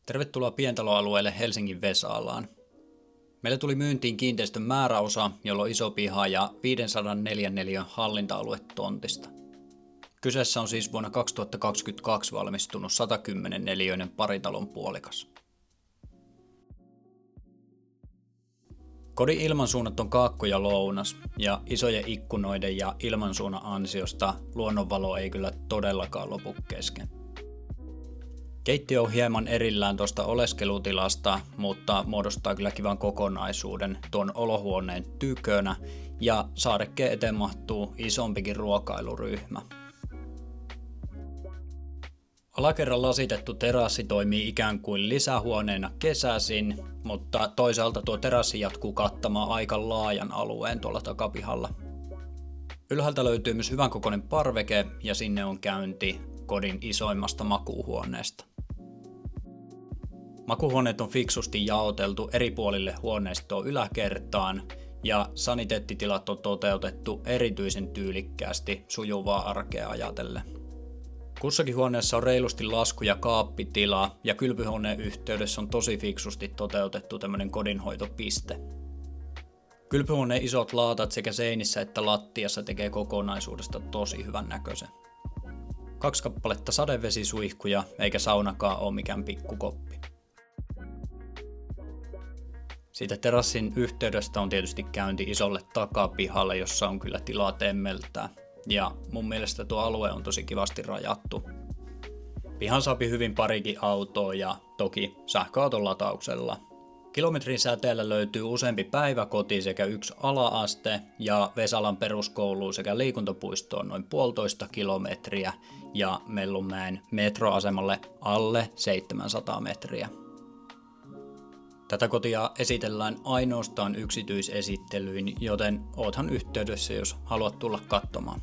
Tervetuloa pientaloalueelle Helsingin Vesalaan. Meille tuli myyntiin kiinteistön määräosa, jolla on iso piha ja 504 neliön hallinta-alue tontista. Kyseessä on siis vuonna 2022 valmistunut 110 neliöinen paritalon puolikas. Kodin ilmansuunnat on kaakko ja lounas, ja isojen ikkunoiden ja ilmansuunnan ansiosta luonnonvalo ei kyllä todellakaan lopu kesken. Keittiö on hieman erillään tuosta oleskelutilasta, mutta muodostaa kyllä kivan kokonaisuuden tuon olohuoneen tykönä, ja saarekkeen eteen mahtuu isompikin ruokailuryhmä. Alakerran lasitettu terassi toimii ikään kuin lisähuoneena kesäisin, mutta toisaalta tuo terassi jatkuu kattamaan aika laajan alueen tuolla takapihalla. Ylhäältä löytyy myös hyvän kokoinen parveke ja sinne on käynti kodin isoimmasta makuuhuoneesta. Makuuhuoneet on fiksusti jaoteltu eri puolille huoneistoa yläkertaan ja saniteettitilat on toteutettu erityisen tyylikkäästi sujuvaa arkea ajatellen. Kussakin huoneessa on reilusti lasku- ja kaappitila ja kylpyhuoneen yhteydessä on tosi fiksusti toteutettu tämmöinen kodinhoitopiste. Kylpyhuoneen isot laatat sekä seinissä että lattiassa tekee kokonaisuudesta tosi hyvän näköisen. 2 kappaletta sadevesisuihkuja eikä saunakaan ole mikään pikkukoppi. Siitä terassin yhteydestä on tietysti käynti isolle takapihalle, jossa on kyllä tilaa temmeltää. Ja mun mielestä tuo alue on tosi kivasti rajattu. Pihan saapi hyvin parikin autoa ja toki sähköauton latauksella. Kilometrin säteellä löytyy useampi päiväkoti sekä 1 ala-aste ja Vesalan peruskouluun sekä liikuntapuistoon noin 1,5 kilometriä ja Mellunmäen metroasemalle alle 700 metriä. Tätä kotia esitellään ainoastaan yksityisesittelyin, joten oothan yhteydessä, jos haluat tulla katsomaan.